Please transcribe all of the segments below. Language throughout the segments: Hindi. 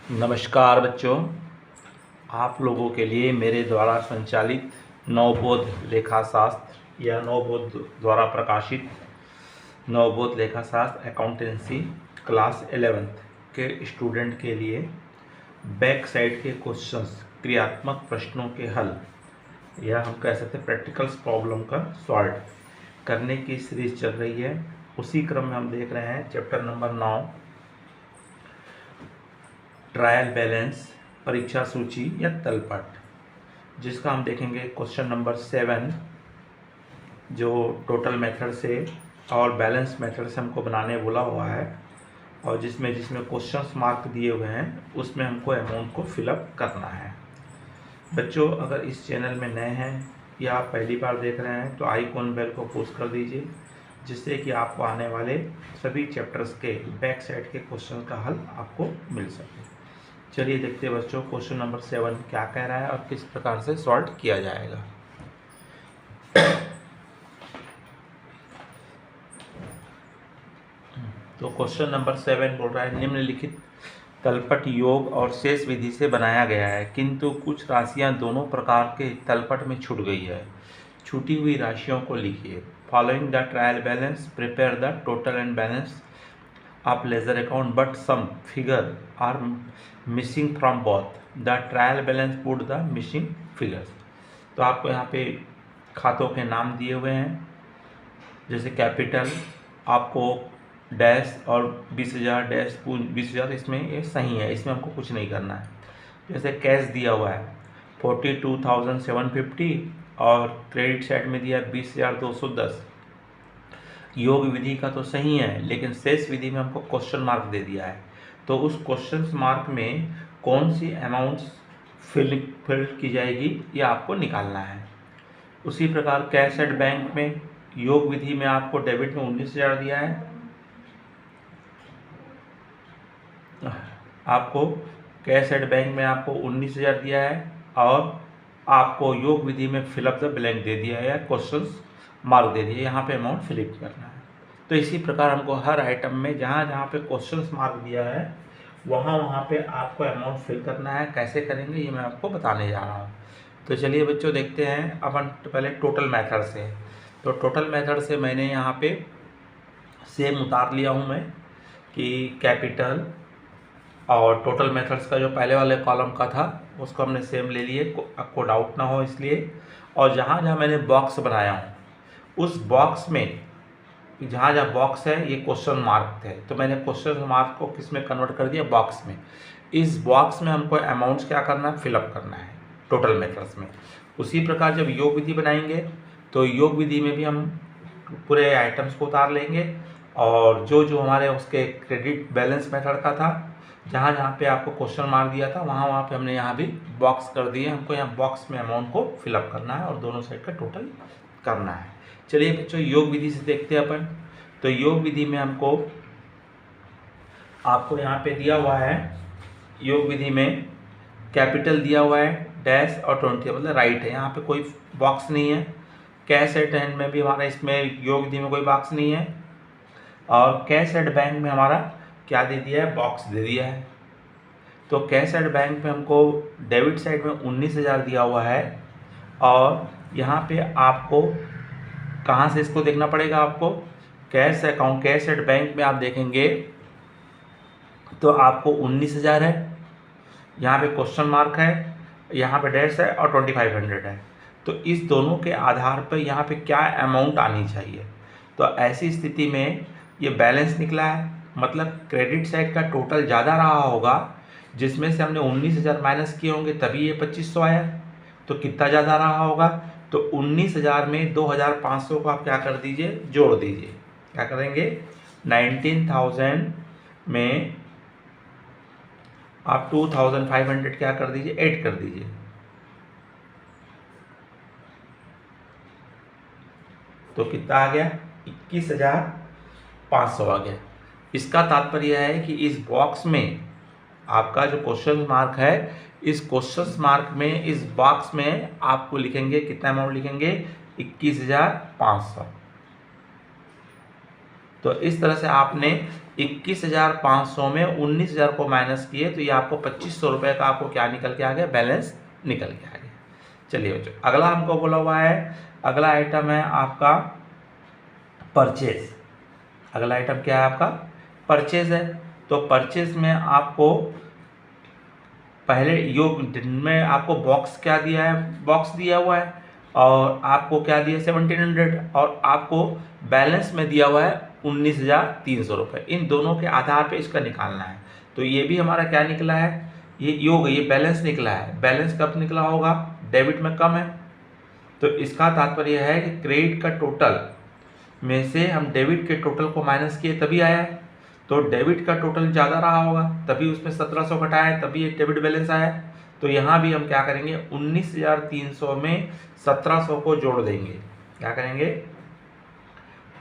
नमस्कार बच्चों, आप लोगों के लिए मेरे द्वारा संचालित नवबोध लेखाशास्त्र या नवबोध द्वारा प्रकाशित नवबोध लेखाशास्त्र अकाउंटेंसी क्लास 11th के स्टूडेंट के लिए बैक साइड के क्वेश्चंस, क्रियात्मक प्रश्नों के हल या हम कह सकते हैं प्रैक्टिकल्स प्रॉब्लम का सॉल्व करने की सीरीज चल रही है। उसी क्रम में हम देख रहे हैं चैप्टर नंबर 9 ट्रायल बैलेंस, परीक्षा सूची या तलपट, जिसका हम देखेंगे क्वेश्चन नंबर 7 जो टोटल मेथड से और बैलेंस मेथड से हमको बनाने बोला हुआ है और जिसमें क्वेश्चंस मार्क दिए हुए हैं उसमें हमको अमाउंट को फिलअप करना है। बच्चों, अगर इस चैनल में नए हैं या आप पहली बार देख रहे हैं तो आइकॉन बेल को पुश कर दीजिए, जिससे कि आपको आने वाले सभी चैप्टर्स के बैक साइड के क्वेश्चन का हल आपको मिल सके। चलिए देखते हैं बच्चों क्वेश्चन नंबर 7 क्या कह रहा है और किस प्रकार से सॉल्व किया जाएगा। तो क्वेश्चन नंबर 7 बोल रहा है निम्नलिखित तलपट योग और शेष विधि से बनाया गया है, किंतु कुछ राशियां दोनों प्रकार के तलपट में छूट गई है। छूटी हुई राशियों को लिखिए। Following the trial balance prepare the total and balance of ledger account but some figure are missing from both the trial balance put the missing figures. तो आपको यहाँ पे खातों के नाम दिए हुए हैं, जैसे कैपिटल आपको डैश और 20,000 डैश 20,000, इसमें ये सही है, इसमें हमको कुछ नहीं करना है। जैसे कैश दिया हुआ है 42,750 और क्रेडिट साइड में दिया है 20,210। योग विधि का तो सही है, लेकिन शेष विधि में हमको क्वेश्चन मार्क दे दिया है, तो उस क्वेश्चन मार्क में कौन सी अमाउंट्स फिल की जाएगी ये आपको निकालना है। उसी प्रकार कैश एट बैंक में योग विधि में आपको डेबिट में 19,000 दिया है, आपको कैश एट बैंक में आपको 19,000 दिया है और आपको योग विधि में फिलअप द ब्लैंक दे दिया है या क्वेश्चन मार्क दे दिया, यहाँ पे अमाउंट फिलिप करना है। तो इसी प्रकार हमको हर आइटम में जहाँ जहाँ पे क्वेश्चन मार्क दिया है वहाँ पे आपको अमाउंट फिल करना है। कैसे करेंगे ये मैं आपको बताने जा रहा हूँ। तो चलिए बच्चों देखते हैं अपन पहले टोटल मेथड से। तो टोटल मेथड से मैंने यहाँ पे सेम उतार लिया हूँ मैं कि कैपिटल और टोटल मेथड्स का जो पहले वाले कॉलम का था उसको हमने सेम ले लिए, आपको डाउट ना हो इसलिए। और जहाँ जहाँ मैंने बॉक्स बनाया हूँ उस बॉक्स में जहाँ जहाँ बॉक्स है ये क्वेश्चन मार्क थे, तो मैंने क्वेश्चन मार्क को किस में कन्वर्ट कर दिया, बॉक्स में। इस बॉक्स में हमको अमाउंट्स क्या करना है, फिलअप करना है टोटल मेथड्स में। उसी प्रकार जब योग विधि बनाएंगे तो योग विधि में भी हम पूरे आइटम्स को उतार लेंगे और जो जो हमारे उसके क्रेडिट बैलेंस मेथड का था, जहाँ जहाँ पे आपको क्वेश्चन मार्क दिया था वहाँ पे हमने यहाँ भी बॉक्स कर दिए। हमको यहाँ बॉक्स में अमाउंट को फिलअप करना है और दोनों साइड का टोटल करना है। चलिए बच्चों योग विधि से देखते हैं अपन। तो योग विधि में आपको यहाँ पे दिया हुआ है, योग विधि में कैपिटल दिया हुआ है डैश और 20 मतलब राइट है, यहाँ पे कोई बॉक्स नहीं है। कैश एट हैंड में भी हमारा इसमें योग विधि में कोई बॉक्स नहीं है और कैश एट बैंक में हमारा क्या दे दिया है, बॉक्स दे दिया है। तो कैश एट बैंक में हमको डेबिट साइड में 19,000 दिया हुआ है और यहाँ पे आपको कहाँ से इसको देखना पड़ेगा, आपको cash account cash at bank में आप देखेंगे तो आपको 19,000 है, यहाँ पे क्वेश्चन मार्क है, यहाँ पे डैश है और 2500 है। तो इस दोनों के आधार पर यहाँ पे क्या अमाउंट आनी चाहिए। तो ऐसी स्थिति में ये बैलेंस निकला है, मतलब क्रेडिट साइड का टोटल ज़्यादा रहा होगा, जिसमें से हमने 19,000 माइनस किए होंगे तभी ये 2500 आया। तो कितना ज़्यादा रहा होगा, तो 19,000 में 2,500 को आप क्या कर दीजिए, जोड़ दीजिए। क्या करेंगे, 19,000 में आप 2,500 क्या कर दीजिए, ऐड कर दीजिए। तो कितना आ गया, 21,500 आ गया। इसका तात्पर्य है कि इस बॉक्स में आपका जो क्वेश्चन मार्क है, इस क्वेश्चन मार्क में इस बॉक्स में आपको लिखेंगे, कितना अमाउंट लिखेंगे, 21,500। तो इस तरह से आपने 21,500 में 19,000 को माइनस किए, तो ये आपको 2,500 रुपये का आपको क्या निकल के आ गया, बैलेंस निकल के आ गया। चलिए बच्चों, अगला हमको बोला हुआ है, अगला आइटम है आपका परचेज। अगला आइटम क्या है आपका, परचेज है। तो परचेज में आपको पहले योग में आपको बॉक्स क्या दिया है, बॉक्स दिया हुआ है, और आपको क्या दिया 1700, और आपको बैलेंस में दिया हुआ है 19,300 रुपये। इन दोनों के आधार पे इसका निकालना है। तो ये भी हमारा क्या निकला है, ये योग, ये बैलेंस निकला है। बैलेंस कब निकला होगा, डेबिट में कम है, तो इसका तात्पर्य है कि क्रेडिट का टोटल में से हम डेबिट के टोटल को माइनस किए तभी आया है। तो डेबिट का टोटल ज़्यादा रहा होगा, तभी उसमें 1700 घटाया है, तभी एक डेबिट बैलेंस आया है। तो यहाँ भी हम क्या करेंगे, 19,300 में 1700 को जोड़ देंगे। क्या करेंगे,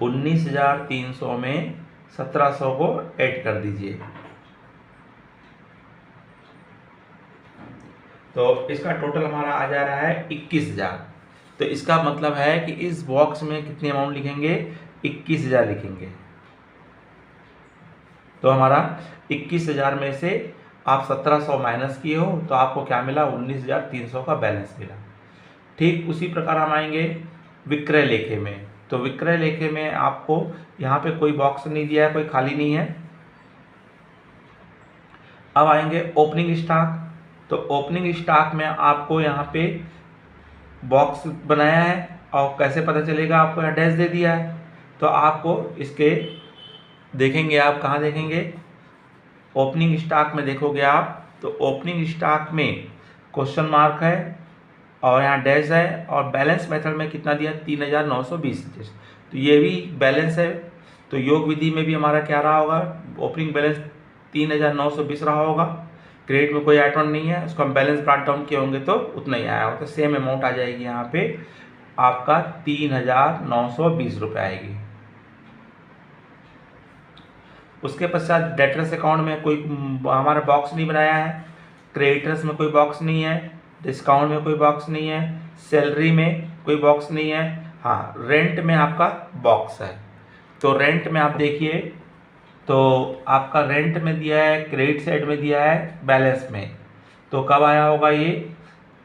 19,300 में 1700 को ऐड कर दीजिए। तो इसका टोटल हमारा आ जा रहा है 21,000। तो इसका मतलब है कि इस बॉक्स में कितनी अमाउंट लिखेंगे, 21,000 लिखेंगे। तो हमारा 21,000 में से आप 1700 माइनस किए हो, तो आपको क्या मिला, 19,300 का बैलेंस मिला। ठीक उसी प्रकार हम आएंगे विक्रय लेखे में। तो विक्रय लेखे में आपको यहाँ पे कोई बॉक्स नहीं दिया है, कोई खाली नहीं है। अब आएंगे ओपनिंग स्टॉक। तो ओपनिंग स्टॉक में आपको यहाँ पे बॉक्स बनाया है, और कैसे पता चलेगा, आपको यहाँ डैश दे दिया है। तो आपको इसके देखेंगे, आप कहाँ देखेंगे, ओपनिंग स्टॉक में देखोगे आप, तो ओपनिंग स्टॉक में क्वेश्चन मार्क है और यहाँ डैश है, और बैलेंस मेथड में कितना दिया, 3,920। तो ये भी बैलेंस है। तो योग विधि में भी हमारा क्या रहा होगा, ओपनिंग बैलेंस 3,920 रहा होगा। क्रेडिट में कोई आइटम नहीं है, उसको हम बैलेंस ब्रांच डाउन किए होंगे तो उतना ही आया होगा। तो सेम अमाउंट आ जाएगी यहाँ पे आपका 3,920 रुपये आएगी। उसके पश्चात डेटर्स अकाउंट में कोई हमारा बॉक्स नहीं बनाया है, क्रेडिटर्स में कोई बॉक्स नहीं है, डिस्काउंट में कोई बॉक्स नहीं है, सैलरी में कोई बॉक्स नहीं है। हाँ, रेंट में आपका बॉक्स है। तो रेंट में आप देखिए, तो आपका रेंट में दिया है, क्रेडिट साइड में दिया है, बैलेंस में। तो कब आया होगा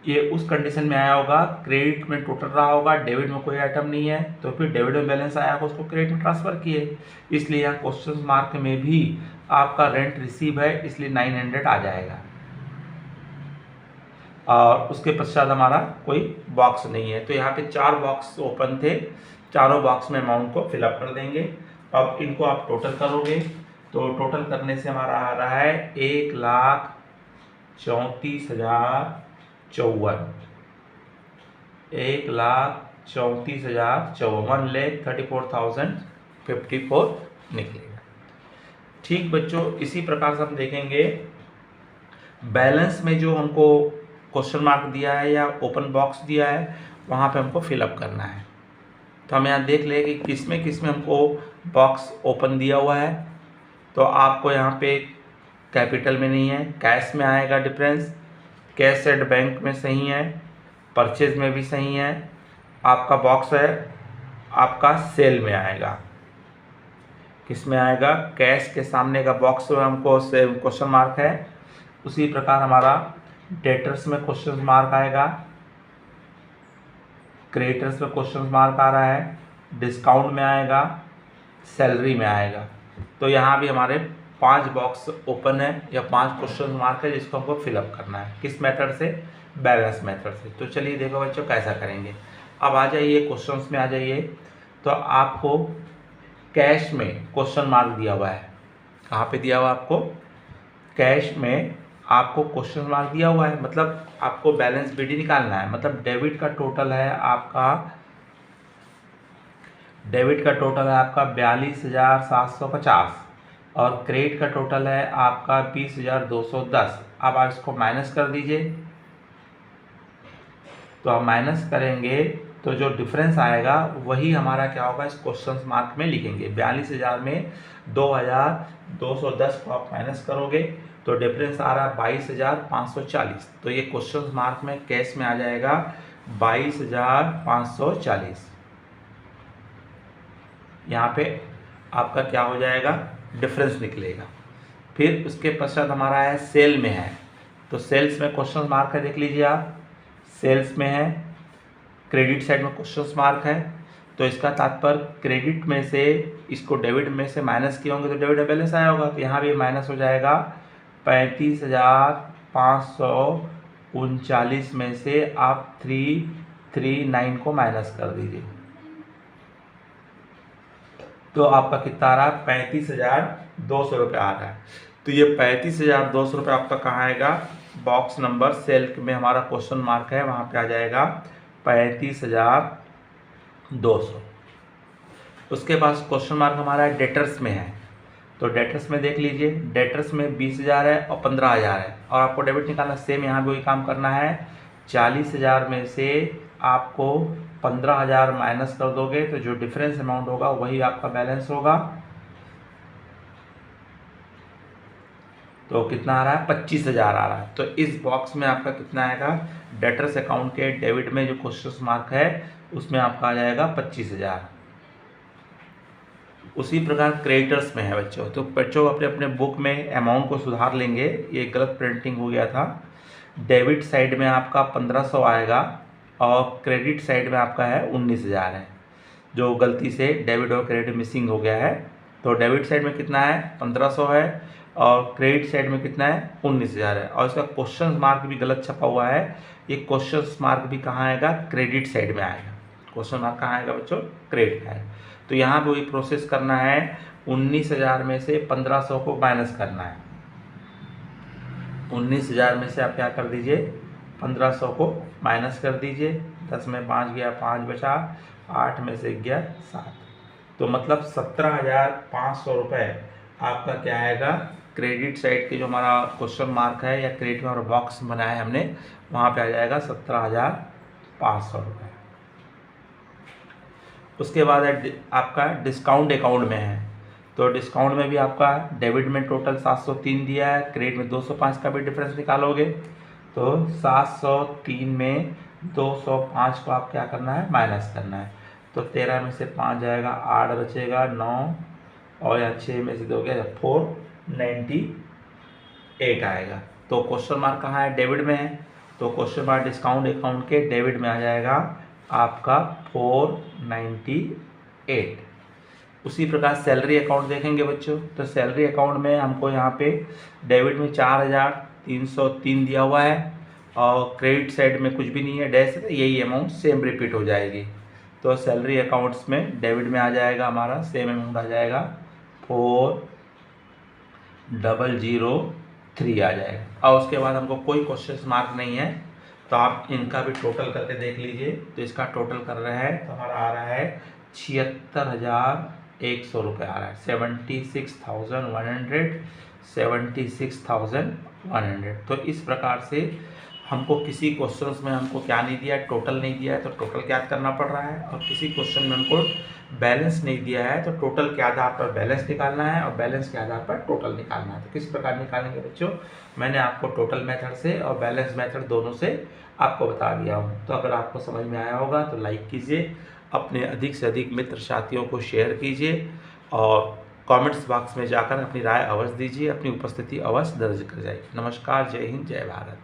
ये उस कंडीशन में आया होगा, क्रेडिट में टोटल रहा होगा, डेबिट में कोई आइटम नहीं है, तो फिर डेबिट में बैलेंस आया होगा, उसको क्रेडिट में ट्रांसफर किए। इसलिए यहाँ क्वेश्चन मार्क में भी आपका रेंट रिसीव है, इसलिए 900 आ जाएगा। और उसके पश्चात हमारा कोई बॉक्स नहीं है। तो यहाँ पे 4 बॉक्स ओपन थे, चारों बॉक्स में अमाउंट को फिलअप कर देंगे। अब इनको आप टोटल करोगे, तो टोटल करने से हमारा आ रहा है 1,34,054, 1,34,054, 1,34,054 निकलेगा। ठीक बच्चों, इसी प्रकार से हम देखेंगे बैलेंस में जो हमको क्वेश्चन मार्क दिया है या ओपन बॉक्स दिया है, वहाँ पे हमको फिलअप करना है। तो हम यहाँ देख लें कि किस में हमको बॉक्स ओपन दिया हुआ है। तो आपको यहाँ पे कैपिटल में नहीं है, कैश में आएगा डिफरेंस, कैश एट बैंक में सही है, परचेज में भी सही है। आपका बॉक्स है आपका सेल में आएगा, किस में आएगा, कैश के सामने का बॉक्स हमको क्वेश्चन मार्क है। उसी प्रकार हमारा डेटर्स में क्वेश्चन मार्क आएगा, क्रेडिटर्स में क्वेश्चन मार्क आ रहा है, डिस्काउंट में आएगा, सैलरी में आएगा। तो यहाँ भी हमारे 5 बॉक्स ओपन है या 5 क्वेश्चन मार्क है, जिसको हमको फिलअप करना है। किस मेथड से, बैलेंस मेथड से। तो चलिए देखो बच्चों कैसा करेंगे। अब आ जाइए क्वेश्चंस में आ जाइए। तो आपको कैश में क्वेश्चन मार्क दिया हुआ है, कहाँ पे दिया हुआ आपको, कैश में आपको क्वेश्चन मार्क दिया हुआ है, मतलब आपको बैलेंस बीडी निकालना है। मतलब डेबिट का टोटल है आपका, डेबिट का टोटल है आपका 42,750, और क्रेडिट का टोटल है आपका 20,210। अब आप इसको माइनस कर दीजिए। तो आप माइनस करेंगे तो जो डिफरेंस आएगा वही हमारा क्या होगा, इस क्वेश्चन मार्क में लिखेंगे। 42,000 में 2,210 को आप माइनस करोगे तो डिफरेंस आ रहा है 22,540। तो ये क्वेश्चन मार्क में कैश में आ जाएगा 22,540। यहाँ पे आपका क्या हो जाएगा, डिफरेंस निकलेगा। फिर उसके पश्चात हमारा है सेल में है, तो सेल्स में क्वेश्चन मार्क है, देख लीजिए आप, सेल्स में है, क्रेडिट साइड में क्वेश्चन मार्क है, तो इसका तात्पर्य क्रेडिट में से इसको डेबिट में से माइनस किए होंगे तो डेबिट में बैलेंस आया होगा, तो यहाँ भी माइनस हो जाएगा। 35,539 में से आप 339 को माइनस कर दीजिए, तो आपका कितना आ रहा है, 35,200 रुपये आ रहा है। तो ये 35,200 रुपये आपका कहाँ आएगा, बॉक्स नंबर सेल में हमारा क्वेश्चन मार्क है, वहाँ पे आ जाएगा 35,200। उसके बाद क्वेश्चन मार्क हमारा डेटर्स में है, तो डेटर्स में देख लीजिए, डेटर्स में 20,000 है और 15,000 है, और आपको डेबिट निकालना, सेम यहाँ भी वही काम करना है। 40,000 में से आपको 15,000 माइनस कर दोगे तो जो डिफरेंस अमाउंट होगा वही आपका बैलेंस होगा। तो कितना आ रहा है, 25,000 आ रहा है। तो इस बॉक्स में आपका कितना आएगा, डेटर्स अकाउंट के डेबिट में जो क्वेश्चन मार्क है उसमें आपका आ जाएगा 25,000। उसी प्रकार क्रेडिटर्स में है बच्चों, तो बच्चों अपने अपने बुक में अमाउंट को सुधार लेंगे, ये गलत प्रिंटिंग हो गया था। डेबिट साइड में आपका 1,500 आएगा और क्रेडिट साइड में आपका है 19,000 है, जो गलती से डेबिट और क्रेडिट मिसिंग हो गया है। तो डेबिट साइड में कितना है, 1,500 है, और क्रेडिट साइड में कितना है, 19,000 है, और इसका क्वेश्चन मार्क भी गलत छपा हुआ है। ये क्वेश्चन मार्क भी कहाँ आएगा, क्रेडिट साइड में आएगा, क्वेश्चन मार्क कहाँ आएगा बच्चों, क्रेडिट में आएगा। तो यहाँ पे वही प्रोसेस करना है, 19,000 में से 1,500 को माइनस करना है। 19,000 में से आप क्या कर दीजिए, 1,500 को माइनस कर दीजिए, 10 में 5 गया, 5 बचा, 8 में से गया 7, तो मतलब 17,500 रुपये आपका क्या आएगा, क्रेडिट साइड के जो हमारा क्वेश्चन मार्क है या क्रेडिट में हमारा बॉक्स बनाया है हमने, वहाँ पे आ जाएगा 17,500 रुपये। उसके बाद आपका डिस्काउंट अकाउंट में है, तो डिस्काउंट में भी आपका डेबिट में टोटल 703 दिया है, क्रेडिट में 205 का भी डिफरेंस निकालोगे, तो 703 में 205 को आप क्या करना है, माइनस करना है। तो 13 में से 5 जाएगा, 8 बचेगा, 9 और यहाँ 6 में से 2 गया, 498 आएगा। तो क्वेश्चन मार्क कहाँ है, डेबिट में है, तो क्वेश्चन मार्क डिस्काउंट अकाउंट के डेबिट में आ जाएगा आपका 498। उसी प्रकार सैलरी अकाउंट देखेंगे बच्चों, तो सैलरी अकाउंट में हमको यहाँ पे डेबिट में 4,303 दिया हुआ है, और क्रेडिट साइड में कुछ भी नहीं है, डैश है, यही अमाउंट सेम रिपीट हो जाएगी। तो सैलरी अकाउंट्स में डेबिट में आ जाएगा हमारा सेम अमाउंट आ जाएगा, 4,003 आ जाएगा। और उसके बाद हमको कोई क्वेश्चन मार्क नहीं है, तो आप इनका भी टोटल करके देख लीजिए। तो इसका टोटल कर रहे हैं तो हमारा आ रहा है 76,100 रुपये आ रहा है, 76,100। तो इस प्रकार से हमको किसी क्वेश्चन में हमको क्या नहीं दिया है, टोटल नहीं दिया है, तो टोटल क्या करना पड़ रहा है, और किसी क्वेश्चन में हमको बैलेंस नहीं दिया है तो टोटल के आधार पर बैलेंस निकालना है, और बैलेंस के आधार पर टोटल निकालना है। तो किस प्रकार निकालेंगे बच्चों, मैंने आपको टोटल मेथड से और बैलेंस मेथड दोनों से आपको बता दिया हूँ। तो अगर आपको समझ में आया होगा तो लाइक कीजिए, अपने अधिक से अधिक मित्र साथियों को शेयर कीजिए, और कमेंट्स बॉक्स में जाकर अपनी राय अवश्य दीजिए, अपनी उपस्थिति अवश्य दर्ज कर जाइए। नमस्कार, जय हिंद, जय भारत।